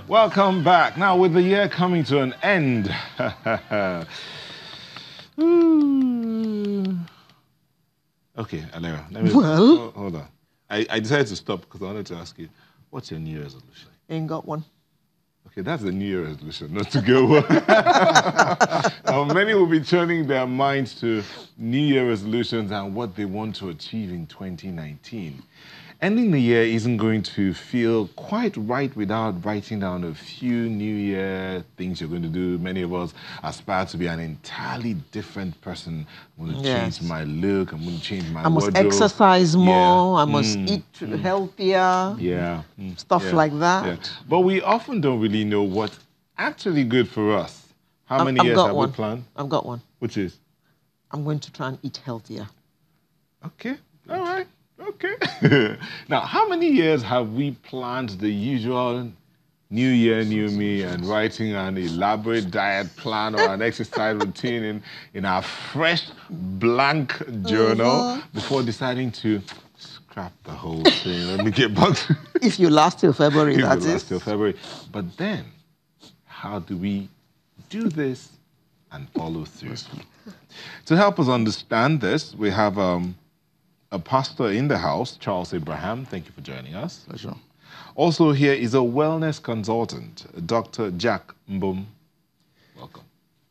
Welcome back. Now, with the year coming to an end, okay, Alera, hold on. I decided to stop because I wanted to ask you, what's your New Year resolution? Ain't got one. Okay, that's a New Year resolution, not to go. Many will be turning their minds to New Year resolutions and what they want to achieve in 2019. Ending the year isn't going to feel quite right without writing down a few New Year things you're going to do. Many of us aspire to be an entirely different person. I'm going to change my look. I'm going to change my wardrobe. I must exercise more. I must eat healthier. Stuff like that. But we often don't really know what's actually good for us. How many years have we planned? I've got one. Which is? I'm going to try and eat healthier. Okay. All right. Okay. Now, how many years have we planned the usual New Year, New Me, and writing an elaborate diet plan or an exercise routine in our fresh, blank journal before deciding to scrap the whole thing? Let me get back to If you last till February, that is. Last till February. But then, how do we do this and follow through? To help us understand this, we have a pastor in the house, Charles Ibrahim. Thank you for joining us. Pleasure. Also here is a wellness consultant, Dr. Jack Mbum. Welcome.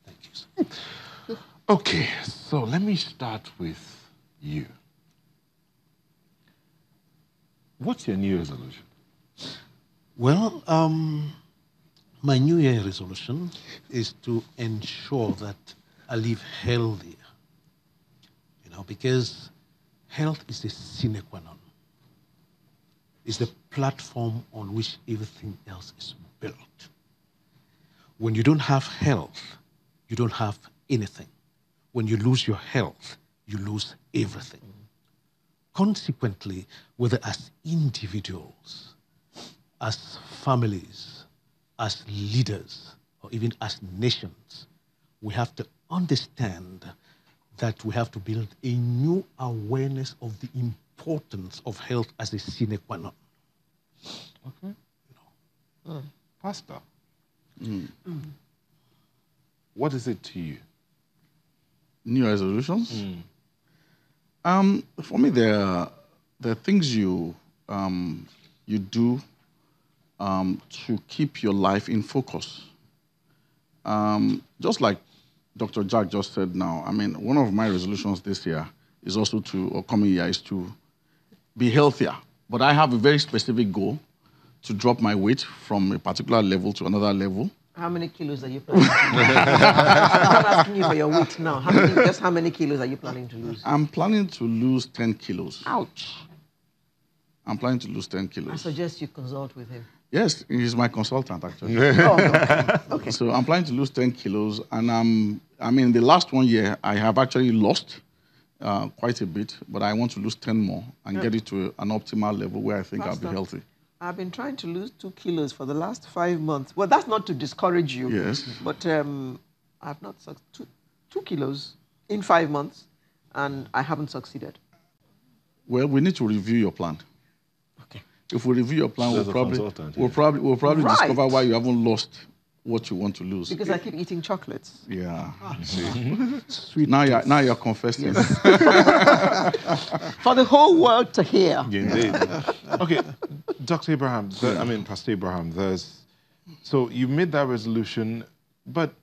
Thank you, sir. Okay, so let me start with you. What's your New Year resolution? Well, my New Year resolution is to ensure that I live healthier. You know, because health is a sine qua non. It's the platform on which everything else is built. When you don't have health, you don't have anything. When you lose your health, you lose everything. Consequently, whether as individuals, as families, as leaders, or even as nations, we have to understand that we have to build a new awareness of the importance of health as a sine qua non. Okay. Pastor, what is it to you? New resolutions? For me, there are things you do to keep your life in focus. Just like Dr. Jack just said now, I mean, one of my resolutions this year is also coming year, is to be healthier. But I have a very specific goal to drop my weight from a particular level to another level. How many kilos are you planning to lose? I'm not asking you for your weight now. How many kilos are you planning to lose? I'm planning to lose 10 kilos. Ouch. I'm planning to lose 10 kilos. I suggest you consult with him. Yes, he's my consultant, actually. Okay. So I'm planning to lose 10 kilos. And I mean, the last 1 year, I have actually lost quite a bit, but I want to lose 10 more and get it to an optimal level where I think I'll be healthy. I've been trying to lose 2 kilos for the last 5 months. Well, that's not to discourage you. Yes. But I've not succeeded. 2 kilos in 5 months, and I haven't succeeded. Well, we need to review your plan. Okay. If we review your plan, we'll probably discover why you haven't lost what you want to lose. Because I keep eating chocolates. Yeah. Sweet. Now you're confessing. Yes. For the whole world to hear. Indeed. Okay, Dr. Abraham, Pastor Abraham, so you made that resolution, but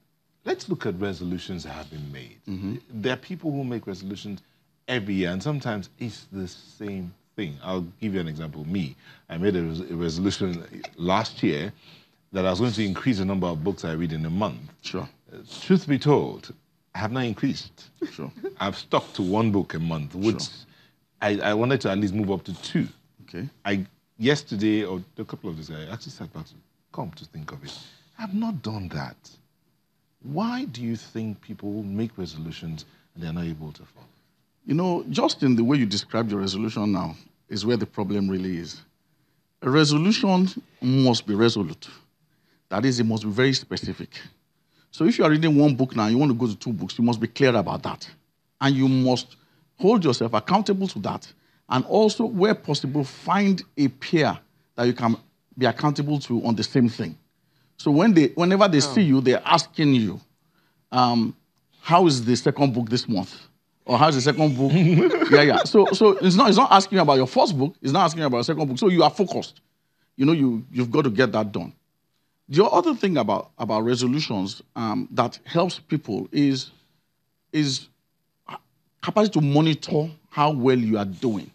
let's look at resolutions that have been made. There are people who make resolutions every year, and sometimes it's the same thing. I'll give you an example. Me, I made a resolution last year that I was going to increase the number of books I read in a month. Sure. Truth be told, I have not increased. Sure. I've stuck to 1 book a month, which I wanted to at least move up to 2. Okay. Yesterday, or a couple of days ago, I actually sat back to think of it. I have not done that. Why do you think people make resolutions and they're not able to follow? You know, just in the way you described your resolution now is where the problem really is. A resolution must be resolute. That is, it must be very specific. So if you are reading 1 book now, you want to go to 2 books, you must be clear about that. And you must hold yourself accountable to that. And also, where possible, find a peer that you can be accountable to on the same thing. So whenever they see you, they're asking you, how is the second book this month? Or how's the second book? Yeah. So it's not asking about your first book. It's not asking about your second book. So you are focused. You know, you've got to get that done. The other thing about resolutions that helps people is capacity to monitor how well you are doing.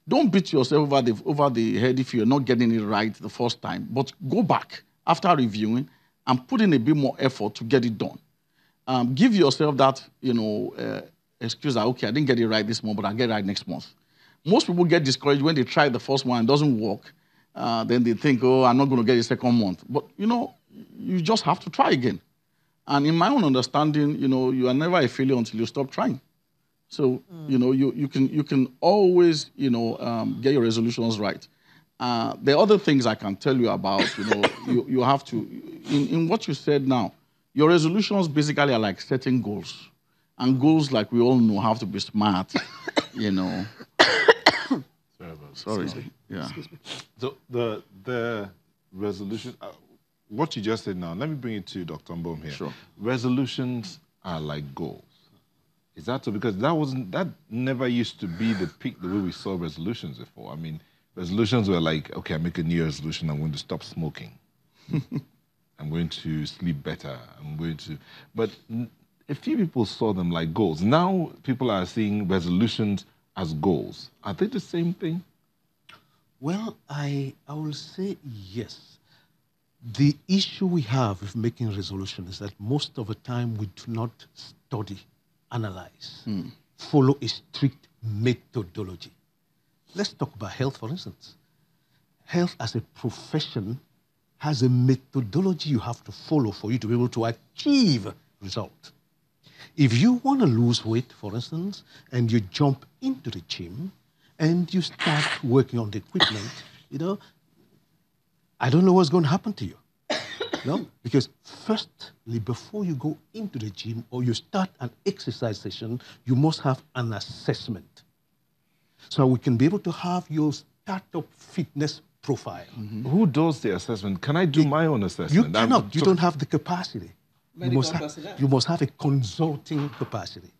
Don't beat yourself over the head if you're not getting it right the first time, but go back after reviewing and put in a bit more effort to get it done. Give yourself that, excuse that, okay, I didn't get it right this month, but I'll get it right next month. Most people get discouraged when they try the first one and it doesn't work. Then they think, oh, I'm not going to get it second month. But, you just have to try again. And in my own understanding, you are never a failure until you stop trying. So, you can always, get your resolutions right. There are other things I can tell you about, you have to, in what you said now, your resolutions basically are like setting goals. And goals, like we all know, have to be smart, Sorry. Yeah. So the resolution, what you just said now, let me bring it to Dr. Mbom here. Sure. Resolutions are like goals. Is that so? Because that never used to be the peak, the way we saw resolutions before. I mean, resolutions were like, okay, I make a New Year resolution, I'm going to stop smoking. I'm going to sleep better. But a few people saw them like goals. Now people are seeing resolutions as goals. Are they the same thing? Well, I will say yes. The issue we have with making resolution is that most of the time we do not study, analyze, follow a strict methodology. Let's talk about health, for instance. Health as a profession has a methodology you have to follow for you to be able to achieve results. If you want to lose weight, for instance, and you jump into the gym and you start working on the equipment, I don't know what's going to happen to you. Because firstly, before you go into the gym or you start an exercise session, you must have an assessment. So we can be able to have your startup fitness profile. Who does the assessment? Can I do my own assessment? You cannot. You don't have the capacity. You must have a consulting capacity.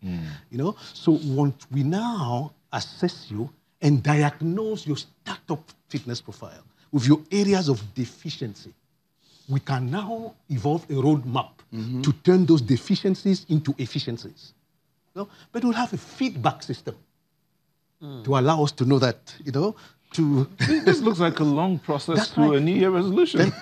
So once we now assess you and diagnose your startup fitness profile with your areas of deficiency, we can now evolve a roadmap to turn those deficiencies into efficiencies. But we'll have a feedback system to allow us to know that, This looks like a long process to a New Year resolution.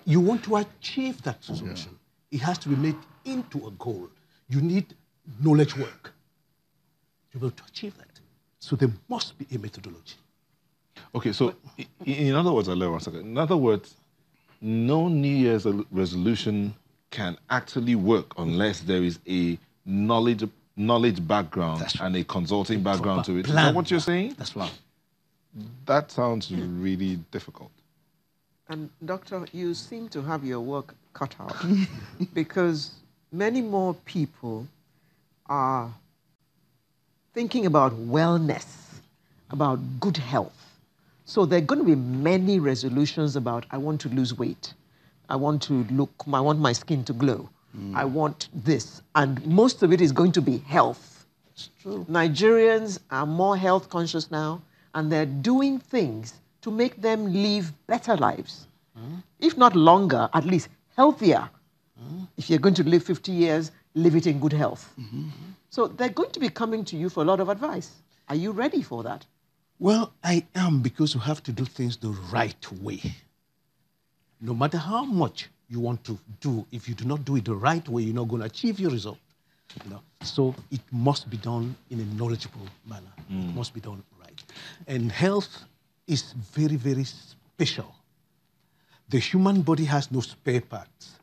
You want to achieve that resolution. It has to be made into a goal. You need knowledge work to be able to achieve that. So there must be a methodology. Okay, so in other words, in other words, no New Year's resolution can actually work unless there is a knowledge background and a consulting background to it. Is that what you're saying? That's right. That sounds really difficult. And Doctor, you seem to have your work cut out because many more people are thinking about wellness, about good health. So there are going to be many resolutions about, I want to lose weight. I want my skin to glow. I want this. And most of it is going to be health. It's true. Nigerians are more health conscious now, and they're doing things to make them live better lives. If not longer, at least healthier. If you're going to live 50 years, live it in good health. So they're going to be coming to you for a lot of advice. Are you ready for that? Well, I am, because you have to do things the right way. No matter how much you want to do, if you do not do it the right way, you're not going to achieve your result. So it must be done in a knowledgeable manner. It must be done right. And health is very, very special. The human body has no spare parts.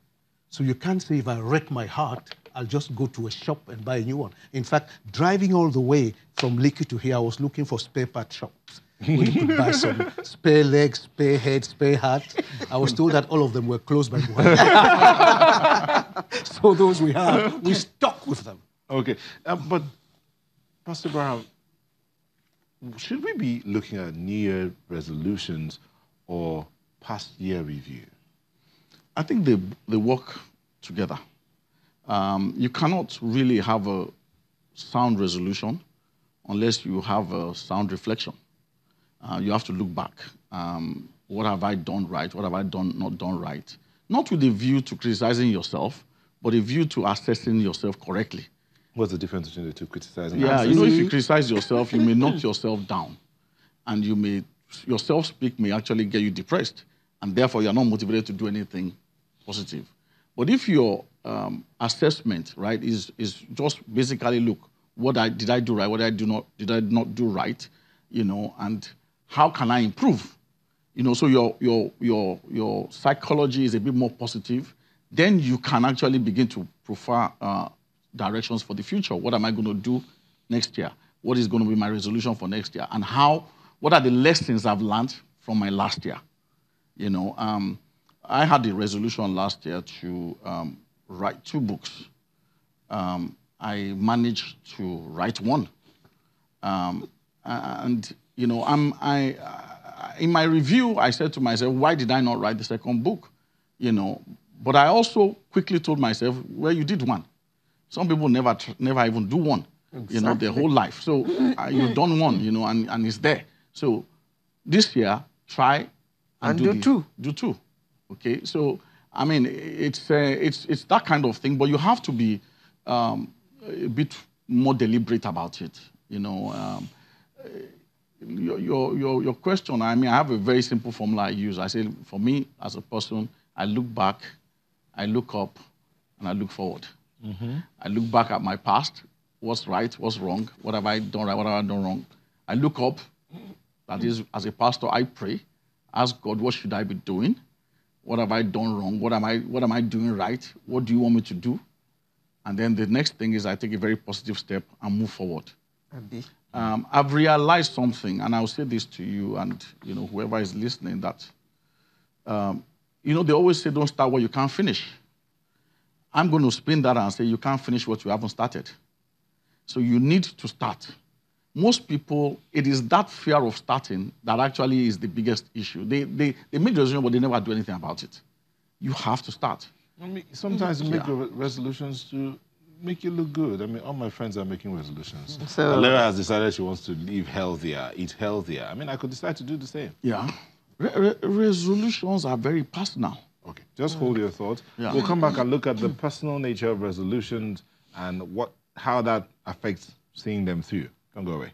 So you can't say, if I wreck my heart, I'll just go to a shop and buy a new one. In fact, driving all the way from Lekki to here, I was looking for spare part shops where you could buy some spare legs, spare head, spare heart. I was told that all of them were closed by Buhari. So those we have, we stuck with them. Okay, but Pastor Ibrahim, should we be looking at New Year resolutions or past year review? I think they work together. You cannot really have a sound resolution unless you have a sound reflection. You have to look back. What have I done right? What have I not done right? Not with a view to criticizing yourself, but a view to assessing yourself correctly. What's the difference between the two, criticizing? Yeah, you know, if you criticize yourself, you may knock yourself down, and your self-speak may actually get you depressed, and therefore you're not motivated to do anything positive. But if your assessment, right, is just basically, look, did I do right? What did I not do right? You know, and how can I improve? You know, so your psychology is a bit more positive. Then you can actually begin to prefer directions for the future. What am I going to do next year? What is going to be my resolution for next year? And what are the lessons I've learned from my last year? You know, I had the resolution last year to write 2 books. I managed to write 1. And, you know, in my review, I said to myself, why did I not write the 2nd book? You know, but I also quickly told myself, well, you did 1. Some people never even do 1, exactly. You know, their whole life. So you've done 1, you know, and it's there. So this year, try and do 2. Do 2. Okay. So I mean, it's that kind of thing, but you have to be a bit more deliberate about it. You know, your question. I mean, I have a very simple formula I use. I say, for me as a person, I look back, I look up, and I look forward. Mm-hmm. I look back at my past, what's right, what's wrong, what have I done right, what have I done wrong. I look up, that is, as a pastor, I pray, ask God, what should I be doing? What have I done wrong? What am I doing right? What do you want me to do? And then the next thing is I take a very positive step and move forward. I've realized something, and I'll say this to you and you know whoever is listening, that you know, they always say don't start what you can't finish. I'm going to spin that and say you can't finish what you haven't started. So you need to start. Most people, it is that fear of starting that actually is the biggest issue. They make the resolution, but they never do anything about it. You have to start. I mean, sometimes you make resolutions to make you look good. I mean, all my friends are making resolutions. So Alera has decided she wants to live healthier, eat healthier. I mean, I could decide to do the same. Yeah. Resolutions are very personal. Okay, just hold your thoughts. Yeah. We'll come back and look at the personal nature of resolutions and how that affects seeing them through. Don't go away.